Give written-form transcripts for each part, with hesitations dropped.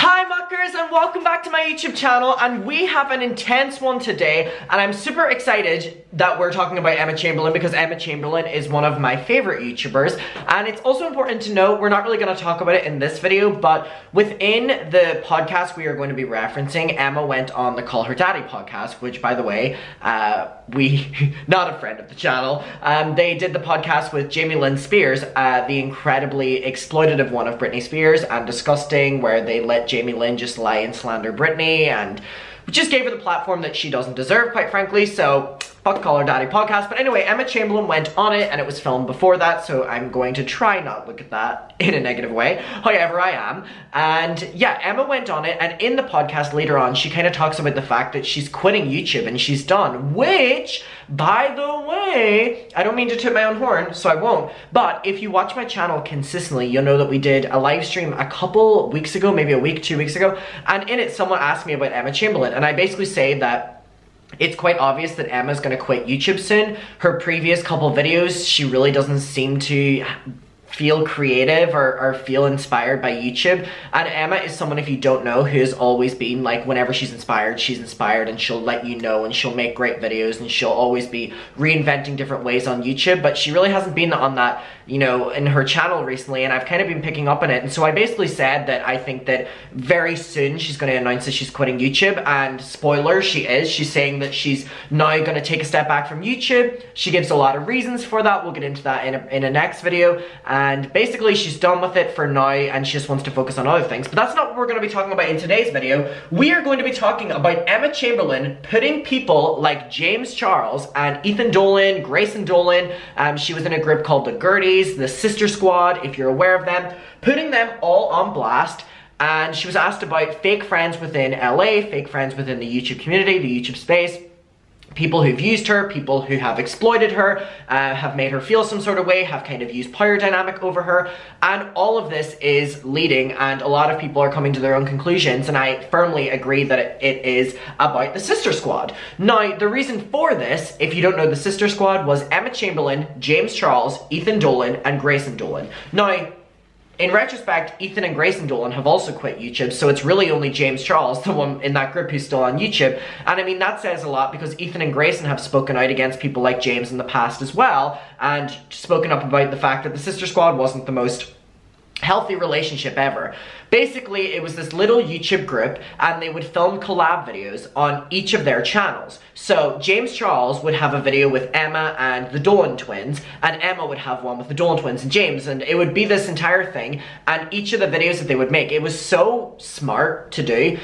Hi muckers, and welcome back to my YouTube channel, and we have an intense one today, and I'm super excited that we're talking about Emma Chamberlain because Emma Chamberlain is one of my favorite YouTubers. And it's also important to note, we're not really going to talk about it in this video, but within the podcast we are going to be referencing, Emma went on the Call Her Daddy podcast, which, by the way, not a friend of the channel, they did the podcast with Jamie Lynn Spears, the incredibly exploitative one of Britney Spears, and disgusting, where they let Jamie Lynn just lie and slander Britney, and just gave her the platform that she doesn't deserve, quite frankly. So fuck Call Her Daddy podcast. But anyway, Emma Chamberlain went on it, and it was filmed before that, so I'm going to try not look at that in a negative way. However, I am. And yeah, Emma went on it, and in the podcast later on, she kind of talks about the fact that she's quitting YouTube and she's done, which, by the way, I don't mean to toot my own horn, so I won't, but if you watch my channel consistently, you'll know that we did a live stream a couple weeks ago, maybe a week, 2 weeks ago, and in it someone asked me about Emma Chamberlain, and I basically say that it's quite obvious that Emma's gonna quit YouTube soon. Her previous couple videos, she really doesn't seem to feel creative or feel inspired by YouTube. And Emma is someone, if you don't know, who's always been like, whenever she's inspired, and she'll let you know, and she'll make great videos, and she'll always be reinventing different ways on YouTube. But she really hasn't been on that, you know, in her channel recently, and I've kind of been picking up on it. And so I basically said that I think that very soon she's going to announce that she's quitting YouTube, and spoiler, she is. She's saying that she's now going to take a step back from YouTube. She gives a lot of reasons for that. We'll get into that in a next video. And basically she's done with it for now, and she just wants to focus on other things. But that's not what we're going to be talking about in today's video. We are going to be talking about Emma Chamberlain putting people like James Charles and Ethan Dolan, Grayson Dolan, she was in a group called the Gerties, the Sister Squad, if you're aware of them, putting them all on blast. And she was asked about fake friends within LA, fake friends within the YouTube community, the YouTube space, people who've used her, people who have exploited her, have made her feel some sort of way, have kind of used power dynamic over her, and all of this is leading, and a lot of people are coming to their own conclusions, and I firmly agree that it is about the Sister Squad. Now, the reason for this, if you don't know the Sister Squad, was Emma Chamberlain, James Charles, Ethan Dolan, and Grayson Dolan. Now, in retrospect, Ethan and Grayson Dolan have also quit YouTube, so it's really only James Charles, the one in that group, who's still on YouTube. And I mean, that says a lot, because Ethan and Grayson have spoken out against people like James in the past as well, and spoken up about the fact that the Sister Squad wasn't the most healthy relationship ever. Basically, it was this little YouTube group, and they would film collab videos on each of their channels. So James Charles would have a video with Emma and the Dolan twins, and Emma would have one with the Dolan twins and James, and it would be this entire thing, and each of the videos that they would make, it was so smart to do,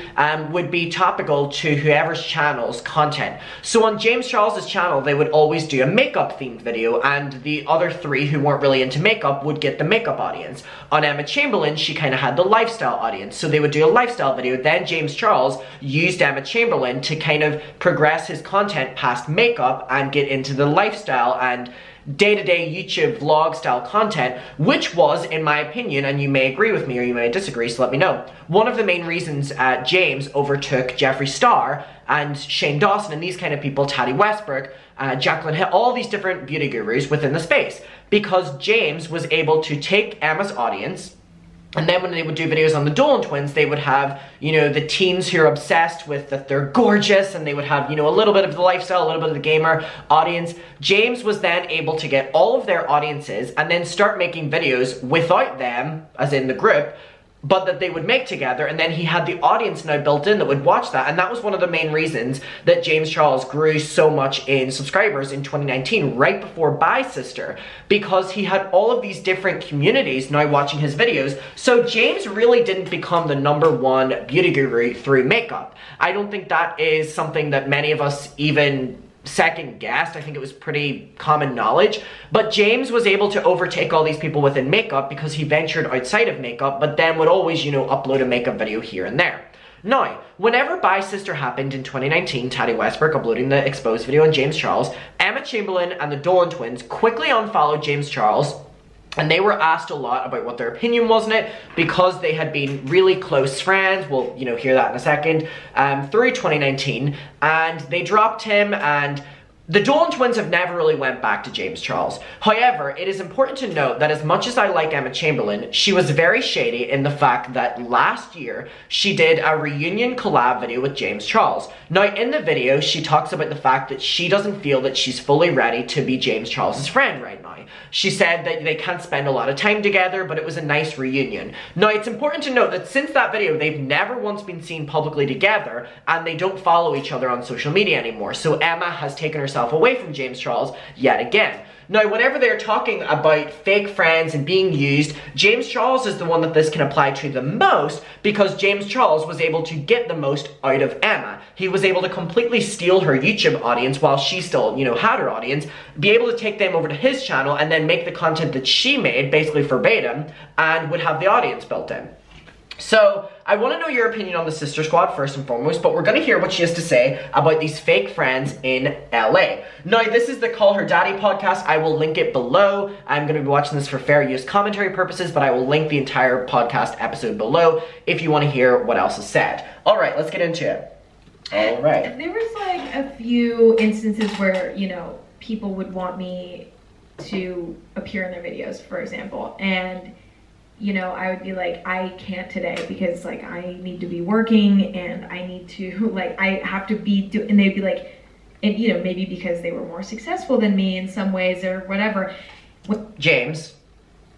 would be topical to whoever's channel's content. So on James Charles's channel, they would always do a makeup themed video, and the other three who weren't really into makeup would get the makeup audience. On Emma Chamberlain, she kind of had the lifestyle audience, so they would do a lifestyle video. Then James Charles used Emma Chamberlain to kind of progress his content past makeup and get into the lifestyle and day-to-day YouTube vlog style content, which was, in my opinion, and you may agree with me or you may disagree, so let me know, one of the main reasons James overtook Jeffree Star and Shane Dawson and these kind of people, Tati Westbrook, Jacqueline Hill, all these different beauty gurus within the space, because James was able to take Emma's audience, and then when they would do videos on the Dolan twins, they would have, you know, the teens who are obsessed with that they're gorgeous, and they would have, you know, a little bit of the lifestyle, a little bit of the gamer audience. James was then able to get all of their audiences and then start making videos without them, as in the group, but that they would make together, and then he had the audience now built in that would watch that. And that was one of the main reasons that James Charles grew so much in subscribers in 2019, right before Bye Sister, because he had all of these different communities now watching his videos. So James really didn't become the #1 beauty guru through makeup. I don't think that is something that many of us even second guessed. I think it was pretty common knowledge, but James was able to overtake all these people within makeup because he ventured outside of makeup, but then would always, you know, upload a makeup video here and there. Now, whenever Bye Sister happened in 2019, Tati Westbrook uploading the exposed video on James Charles, Emma Chamberlain and the Dolan twins quickly unfollowed James Charles, and they were asked a lot about what their opinion was on it, because they had been really close friends, we'll, you know, hear that in a second, through 2019, and they dropped him, and The Dolan twins have never really went back to James Charles. However, it is important to note that as much as I like Emma Chamberlain, she was very shady in the fact that last year she did a reunion collab video with James Charles. Now in the video, she talks about the fact that she doesn't feel that she's fully ready to be James Charles's friend right now. She said that they can't spend a lot of time together, but it was a nice reunion. Now it's important to note that since that video, they've never once been seen publicly together, and they don't follow each other on social media anymore. So Emma has taken herself away from James Charles yet again. Now, whenever they're talking about fake friends and being used, James Charles is the one that this can apply to the most, because James Charles was able to get the most out of Emma. He was able to completely steal her YouTube audience while she still, you know, had her audience, be able to take them over to his channel and then make the content that she made, basically verbatim, and would have the audience built in. So, I want to know your opinion on the Sister Squad first and foremost, but we're going to hear what she has to say about these fake friends in LA. Now, this is the Call Her Daddy podcast. I will link it below. I'm going to be watching this for fair use commentary purposes, but I will link the entire podcast episode below if you want to hear what else is said. Alright, let's get into it. Alright. There was like a few instances where, you know, people would want me to appear in their videos, for example, and you know, I would be like, I can't today because like I need to be working and I need to like, I have to be and they'd be like, and you know, maybe because they were more successful than me in some ways or whatever. James,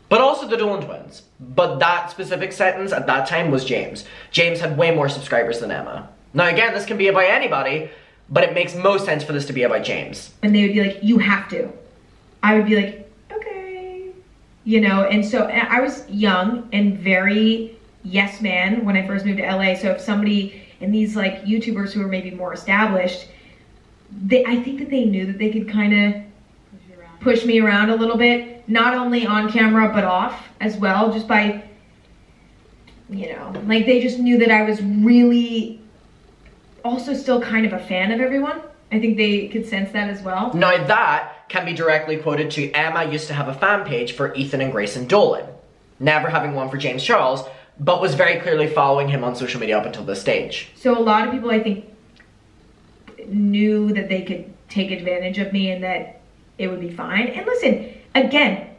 but also the Dolan twins. But that specific sentence at that time was James. James had way more subscribers than Emma. Now again, this can be about anybody, but it makes most sense for this to be about James. And they would be like, you have to. I would be like, you know, and so I was young and very yes man when I first moved to LA. So if somebody, and these like YouTubers who were maybe more established, I think that they knew that they could kind of push me around a little bit, not only on camera but off as well, just by, you know, like they just knew that I was really also still kind of a fan of everyone. I think they could sense that as well. Now that can be directly quoted to Emma used to have a fan page for Ethan and Grayson Dolan, never having one for James Charles, but was very clearly following him on social media up until this stage. So a lot of people, I think, knew that they could take advantage of me and that it would be fine. And listen, again,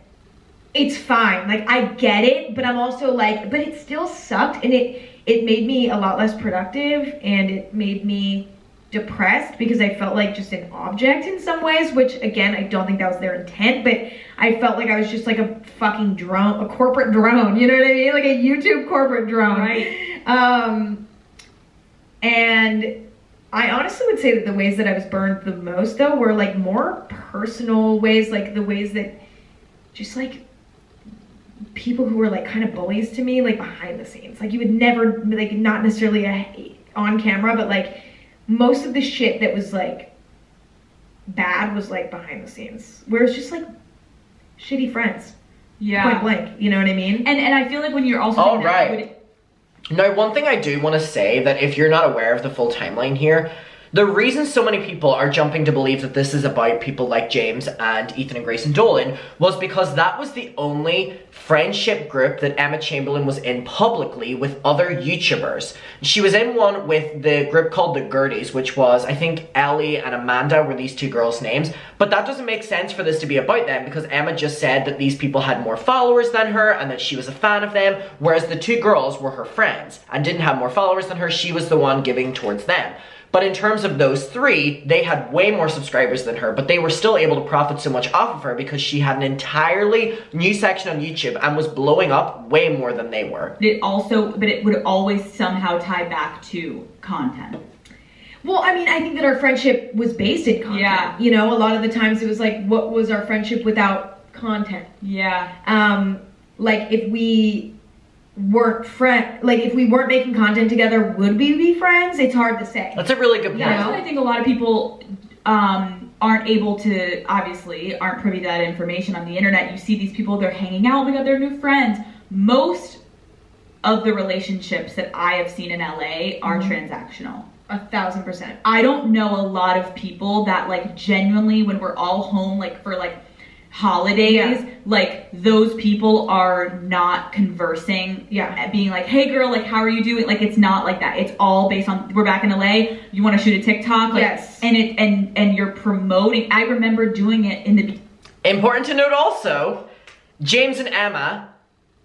it's fine. Like, I get it, but I'm also like, but it still sucked, and it made me a lot less productive, and it made me depressed because I felt like just an object in some ways, which again, I don't think that was their intent, but I felt like I was just like a fucking drone, a corporate drone, you know what I mean? Like a YouTube corporate drone. Right. And I honestly would say that the ways that I was burned the most though were like more personal ways, like the ways that just like people who were like kind of bullies to me, like behind the scenes. Like you would never, like not necessarily on camera, but like most of the shit that was like bad was like behind the scenes, where it's just like shitty friends. Yeah. Point blank, you know what I mean? And I feel like when you're also all right. Now, one thing I do want to say, that if you're not aware of the full timeline here, the reason so many people are jumping to believe that this is about people like James and Ethan and Grayson Dolan was because that was the only friendship group that Emma Chamberlain was in publicly with other YouTubers. She was in one with the group called the Gerties, which was, I think, Ellie and Amanda were these two girls' names, but that doesn't make sense for this to be about them because Emma just said that these people had more followers than her and that she was a fan of them, whereas the two girls were her friends and didn't have more followers than her. She was the one giving towards them. But in terms of those three, they had way more subscribers than her, but they were still able to profit so much off of her because she had an entirely new section on YouTube and was blowing up way more than they were. But it would always somehow tie back to content. Well, I mean, I think that our friendship was based in content. Yeah. You know, a lot of the times it was like, what was our friendship without content? Yeah. Like if we weren't if we weren't making content together, would we be friends? It's hard to say. That's a really good point. That's what I think a lot of people aren't able to, obviously, aren't privy to that information on the internet. You see these people, they're hanging out, they got their new friends. Most of the relationships that I have seen in LA are transactional. 1000%. I don't know a lot of people that like genuinely, when we're all home, like for like holidays, like those people are not conversing, being like, hey girl, like how are you doing? Like it's not like that. It's all based on, we're back in LA, you want to shoot a TikTok, like, and you're promoting. I remember doing it in the Important to note also, James and Emma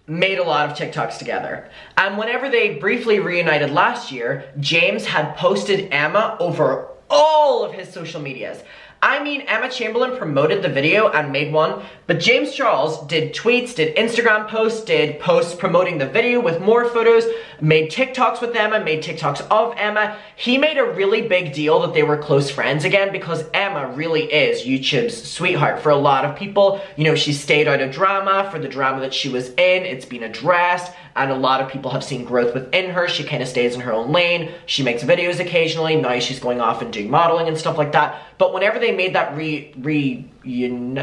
made a lot of TikToks together. And whenever they briefly reunited last year, James had posted Emma over all of his social medias. I mean, Emma Chamberlain promoted the video and made one, but James Charles did tweets, did Instagram posts, did posts promoting the video with more photos, made TikToks with Emma, made TikToks of Emma. He made a really big deal that they were close friends again because Emma really is YouTube's sweetheart for a lot of people. You know, she stayed out of drama for the drama that she was in. It's been addressed. And a lot of people have seen growth within her. She kind of stays in her own lane. She makes videos occasionally. Now she's going off and doing modeling and stuff like that. But whenever they made that reunion,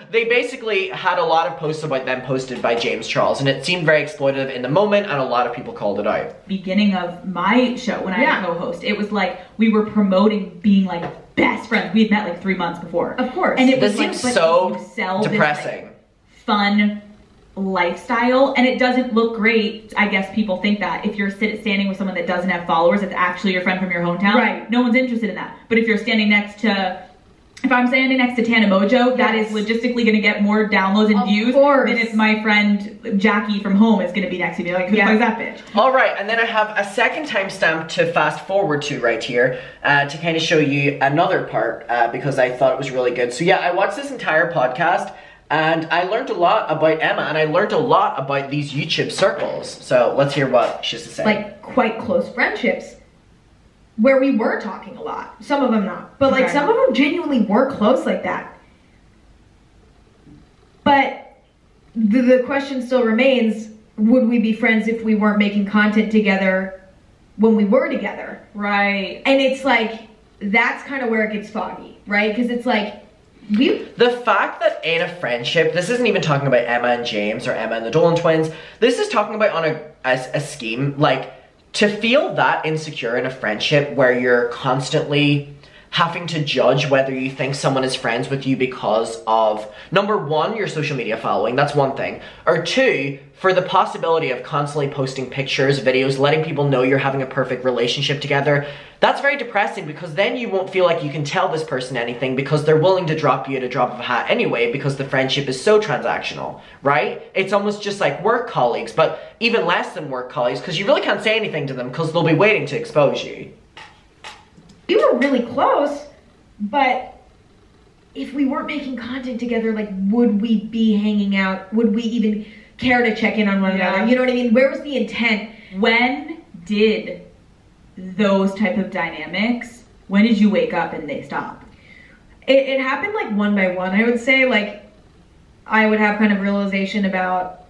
they basically had a lot of posts about them posted by James Charles. And it seemed very exploitative in the moment, and a lot of people called it out. Beginning of my show, when I co-host, it was like we were promoting being like best friends. We had met like 3 months before. Of course. And it was this like, seems so This, depressing. like, fun lifestyle, and it doesn't look great. I guess people think that if you're standing with someone that doesn't have followers, it's actually your friend from your hometown, right? No one's interested in that. But if you're standing next to, if I'm standing next to Tana Mojo, that is logistically going to get more downloads and views than if my friend Jackie from home is going to be next to me. Like, who the fuck is that bitch? All right, and then I have a second timestamp to fast forward to right here to kind of show you another part because I thought it was really good. So yeah, I watched this entire podcast. And I learned a lot about Emma, and I learned a lot about these YouTube circles. So let's hear what she has to say. Like, quite close friendships, where we were talking a lot. Some of them not. But, like, some of them genuinely were close like that. But the question still remains, would we be friends if we weren't making content together when we were together? Right. And it's like, that's kind of where it gets foggy, right? Because it's like, the fact that in a friendship, this isn't even talking about Emma and James or Emma and the Dolan twins, this is talking about on a scheme, like, to feel that insecure in a friendship where you're constantly having to judge whether you think someone is friends with you because of, number one, your social media following, that's one thing, or two, for the possibility of constantly posting pictures, videos, letting people know you're having a perfect relationship together. That's very depressing because then you won't feel like you can tell this person anything because they're willing to drop you at a drop of a hat anyway because the friendship is so transactional, right? It's almost just like work colleagues, but even less than work colleagues because you really can't say anything to them because they'll be waiting to expose you. We were really close, but if we weren't making content together, like, would we be hanging out? Would we even care to check in on one another? You know what I mean? Where was the intent? When did those type of dynamics, when did you wake up and they stopped? It happened like one by one, I would say. Like, I would have kind of realization about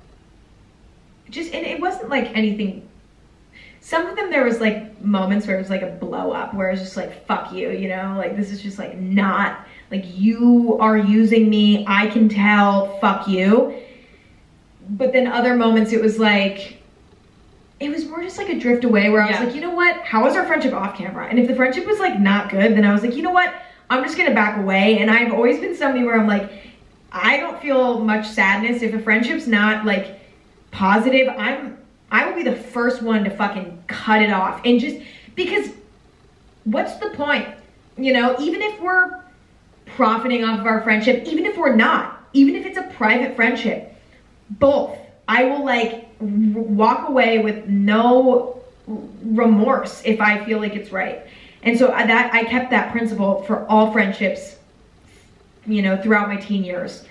just, and it wasn't like anything. Some of them, there was like moments where it was like a blow up, where it was just like, fuck you, you know? Like, this is just like not, like, you are using me, I can tell, fuck you. But then other moments it was like, it was more just like a drift away where I was like, you know what? How was our friendship off camera? And if the friendship was like not good, then I was like, you know what? I'm just gonna back away. And I've always been somebody where I'm like, I don't feel much sadness if a friendship's not like positive. I will be the first one to fucking cut it off. And just because what's the point? You know, even if we're profiting off of our friendship, even if we're not, even if it's a private friendship, both, I will like walk away with no remorse if I feel like it's right. And so that I kept that principle for all friendships, you know, throughout my teen years.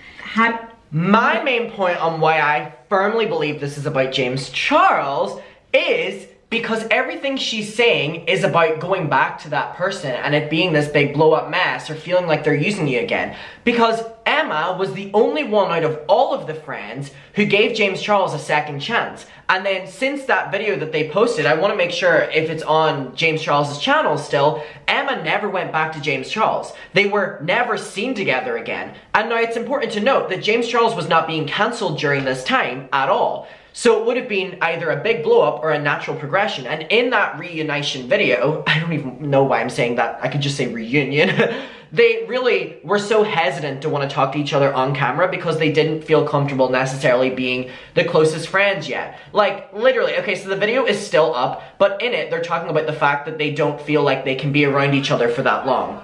My main point on why I firmly believe this is about James Charles is because everything she's saying is about going back to that person and it being this big blow up mess or feeling like they're using you again. Because Emma was the only one out of all of the friends who gave James Charles a second chance. And then since that video that they posted, I want to make sure if it's on James Charles's channel still, Emma never went back to James Charles. They were never seen together again. And now it's important to note that James Charles was not being cancelled during this time at all. So it would have been either a big blow up or a natural progression. And in that reunition video, I don't even know why I'm saying that, I could just say reunion. they really were so hesitant to want to talk to each other on camera because they didn't feel comfortable necessarily being the closest friends yet. Like, literally, okay, so the video is still up, but in it, they're talking about the fact that they don't feel like they can be around each other for that long.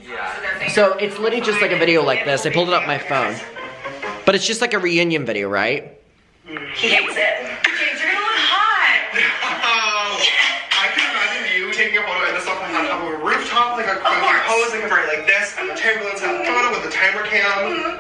Yeah. So it's literally just like a video like this. I pulled it up on my phone. But it's just like a reunion video, right? He hates it. James, you're gonna look hot. I can imagine you taking a photo in this up on top of a rooftop, like a posing right like this, and the Chamberlain's have a photo with the timer cam.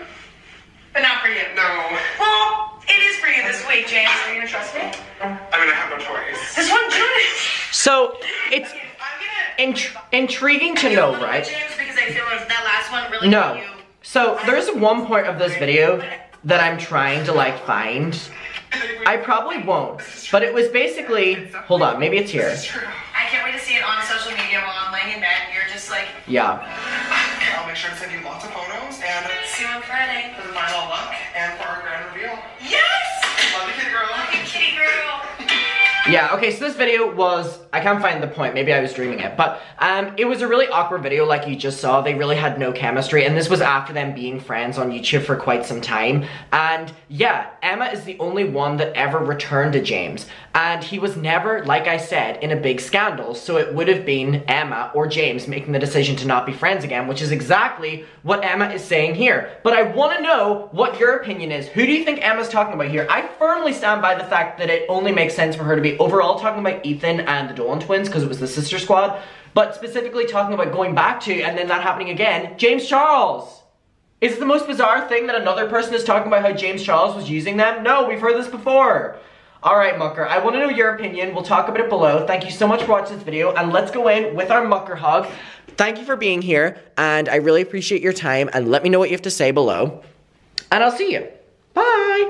But not for you. No. Well, it is for you this week, James. Are you gonna trust me? I mean, I have no choice. This one, Judy. So it's I'm gonna intriguing to know, right? James, because I feel like that last one really No. you. So there's one point of this video that I'm trying to like find. I probably won't, but it was basically, hold on, maybe it's here. I can't wait to see it on social media while I'm laying in bed. You're just like, Yeah. I'll make sure to send you lots of photos and see you on Friday. for the final look and for our grand reveal. Yes! Love you, kitty girl. Love you, kitty girl. Yeah, okay, so this video was, I can't find the point, maybe I was dreaming it, but it was a really awkward video like you just saw. They really had no chemistry, and this was after them being friends on YouTube for quite some time. And yeah, Emma is the only one that ever returned to James, and he was never, like I said, in a big scandal, so it would have been Emma or James making the decision to not be friends again, which is exactly what Emma is saying here. But I want to know what your opinion is. Who do you think Emma's talking about here? I firmly stand by the fact that it only makes sense for her to be overall talking about Ethan and the Dolan twins because it was the sister squad, but specifically talking about going back to, and then that happening again, James Charles. Is it the most bizarre thing that another person is talking about how James Charles was using them? No, we've heard this before. Alright, Mucker, I want to know your opinion. We'll talk about it below. Thank you so much for watching this video, and let's go in with our Mucker hug. Thank you for being here, and I really appreciate your time, and let me know what you have to say below. And I'll see you. Bye!